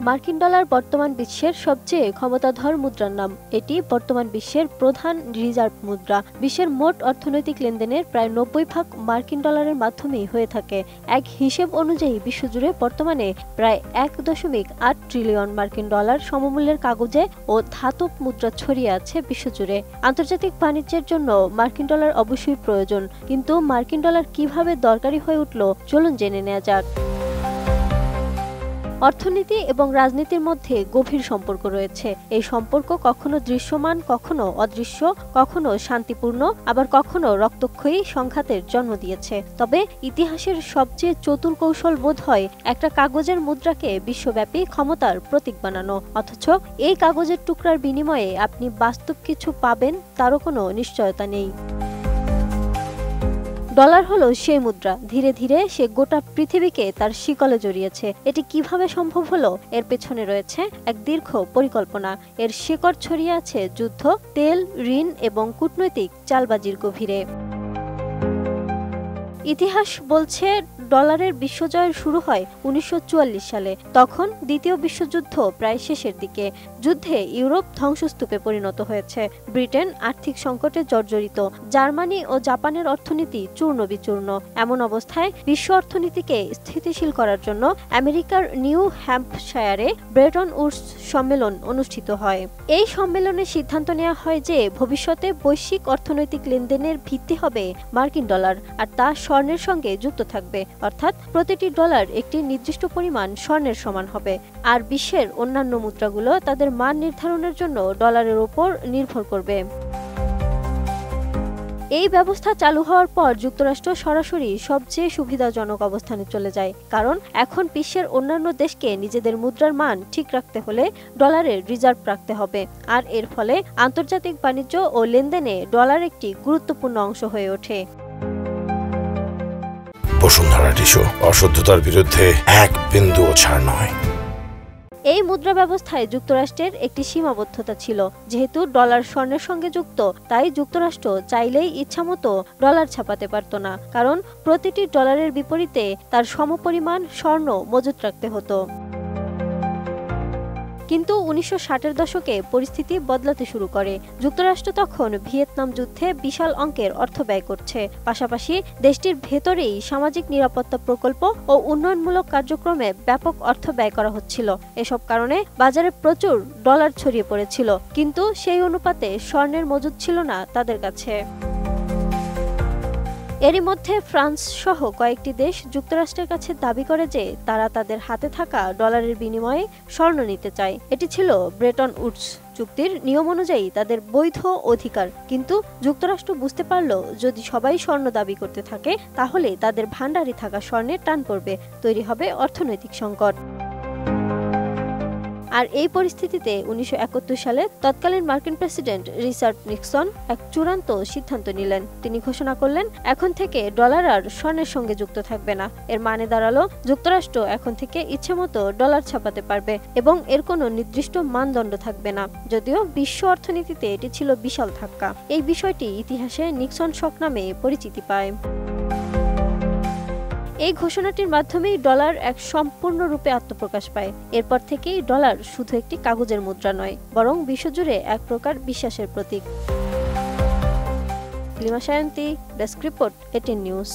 মার্কিন ডলার বর্তমান বিশ্বের সবচেয়ে ক্ষমতাধর মুদ্রার নাম। এটি বর্তমান বিশ্বের প্রধান রিজার্ভ মুদ্রা। বিশ্বের মোট অর্থনৈতিক লেনদেনের প্রায় 90% মার্কিন ডলারের মাধ্যমেই হয়ে থাকে। এক হিসেব অনুযায়ী বিশ্বজুড়ে বর্তমানে প্রায় 1.8 ট্রিলিয়ন মার্কিন ডলার সমমূল্যের কাগজে ও ধাতব মুদ্রা ছড়িয়ে আছে বিশ্বজুড়ে। আন্তর্জাতিক বাণিজ্যের জন্য মার্কিন ডলার অবশ্যই প্রয়োজন, কিন্তু মার্কিন ডলার কিভাবে দরকারি হয়ে উঠল চলুন জেনে নেওয়া যাক। অর্থনীতি এবং রাজনীতির মধ্যে গভীর সম্পর্ক রয়েছে। এই সম্পর্ক কখনো দৃশ্যমান, কখনো অদৃশ্য, কখনো শান্তিপূর্ণ, আবার কখনো রক্তক্ষয়ী সংঘাতের জন্ম দিয়েছে। তবে ইতিহাসের সবচেয়ে চতুর কৌশল বোধ হয় একটা কাগজের মুদ্রাকে বিশ্বব্যাপী ক্ষমতার প্রতীক বানানো, অথচ এই কাগজের টুকরার বিনিময়ে আপনি বাস্তব কিছু পাবেন তারও কোনো নিশ্চয়তা নেই। ডলার হলো সেই মুদ্রা, ধীরে ধীরে সে গোটা পৃথিবীকে তার শিকলে জড়িয়েছে। এটি কিভাবে সম্ভব হলো? এর পেছনে রয়েছে এক দীর্ঘ পরিকল্পনা। এর শিকড় ছড়িয়ে আছে যুদ্ধ, তেল, ঋণ এবং কূটনৈতিক চালবাজির গভীরে। ইতিহাস বলছে ডলারের বিশ্বজয় শুরু হয় 1944 সালে। তখন দ্বিতীয় বিশ্বযুদ্ধ প্রায় শেষের দিকে। যুদ্ধে ইউরোপ ধ্বংসস্তূপে পরিণত হয়েছে, ব্রিটেন আর্থিক সংকটে জর্জরিত, জার্মানি ও জাপানের অর্থনীতি চূর্ণ বিচূর্ণ। এমন অবস্থায় বিশ্ব অর্থনীতিকে স্থিতিশীল করার জন্য আমেরিকার নিউ হ্যাম্পশায়ারে ব্রেটন উডস সম্মেলন অনুষ্ঠিত হয়। এই সম্মেলনে সিদ্ধান্ত নেওয়া হয় যে ভবিষ্যতে বৈশ্বিক অর্থনৈতিক লেনদেনের ভিত্তি হবে মার্কিন ডলার, আর তা স্বর্ণের সঙ্গে যুক্ত থাকবে, অর্থাৎ প্রতিটি ডলার একটি নির্দিষ্ট পরিমাণ স্বর্ণের সমান হবে। আর বিশ্বের অন্যান্য মুদ্রাগুলো তাদের মান নির্ধারণের জন্য ডলারের উপর নির্ভর করবে। এই ব্যবস্থা চালু হওয়ার পর যুক্তরাষ্ট্র সরাসরি সবচেয়ে সুবিধাজনক অবস্থানে চলে যায়, কারণ এখন বিশ্বের অন্যান্য দেশকে নিজেদের মুদ্রার মান ঠিক রাখতে হলে ডলারের রিজার্ভ রাখতে হবে, আর এর ফলে আন্তর্জাতিক বাণিজ্য ও লেনদেনে ডলার একটি গুরুত্বপূর্ণ অংশ হয়ে ওঠে। বসুন্ধরা টিস্যু, অশুদ্ধতার বিরুদ্ধে এক বিন্দুও ছাড় নয়। এই মুদ্রা ব্যবস্থায় যুক্তরাষ্ট্রের একটি সীমাবদ্ধতা ছিল। যেহেতু ডলার স্বর্ণের সঙ্গে যুক্ত, তাই যুক্তরাষ্ট্র চাইলেই ইচ্ছামতো ডলার ছাপাতে পারত না, কারণ প্রতিটি ডলারের বিপরীতে তার সমপরিমাণ স্বর্ণ মজুত রাখতে হতো। কিন্তু 1960-এর দশকে পরিস্থিতি বদলাতে শুরু করে। যুক্তরাষ্ট্র তখন ভিয়েতনাম যুদ্ধে বিশাল অঙ্কের অর্থ ব্যয় করছে, পাশাপাশি দেশটির ভেতরেই সামাজিক নিরাপত্তা প্রকল্প ও উন্নয়নমূলক কার্যক্রমে ব্যাপক অর্থ ব্যয় করা হচ্ছিল। এসব কারণে বাজারে প্রচুর ডলার ছড়িয়ে পড়েছিল, কিন্তু সেই অনুপাতে স্বর্ণের মজুদ ছিল না তাদের কাছে। এরই মধ্যে ফ্রান্স সহ কয়েকটি দেশ যুক্তরাষ্ট্রের কাছে দাবি করে যে তারা তাদের হাতে থাকা ডলারের বিনিময়ে স্বর্ণ নিতে চায়। এটি ছিল ব্রেটন উডস চুক্তির নিয়ম অনুযায়ী তাদের বৈধ অধিকার। কিন্তু যুক্তরাষ্ট্র বুঝতে পারল, যদি সবাই স্বর্ণ দাবি করতে থাকে তাহলে তাদের ভান্ডারে থাকা স্বর্ণের টান পড়বে, তৈরি হবে অর্থনৈতিক সংকট। আর এই পরিস্থিতিতে 1971 সালে তৎকালীন মার্কিন প্রেসিডেন্ট রিচার্ড নিক্সন এক চূড়ান্ত সিদ্ধান্ত নিলেন। তিনি ঘোষণা করলেন, এখন থেকে ডলার আর স্বর্ণের সঙ্গে যুক্ত থাকবে না। এর মানে দাঁড়ালো যুক্তরাষ্ট্র এখন থেকে ইচ্ছেমতো ডলার ছাপাতে পারবে এবং এর কোনো নির্দিষ্ট মানদণ্ড থাকবে না। যদিও বিশ্ব অর্থনীতিতে এটি ছিল বিশাল ধাক্কা। এই বিষয়টি ইতিহাসে নিক্সন শক নামে পরিচিতি পায়। এই ঘোষণাটির মাধ্যমেই ডলার এক সম্পূর্ণরূপে আত্মপ্রকাশ পায়। এরপর থেকেই ডলার শুধু একটি কাগজের মুদ্রা নয়, বরং বিশ্বজুড়ে এক প্রকার বিশ্বাসের প্রতীক। Lima Sayanti, desk report, 18 news.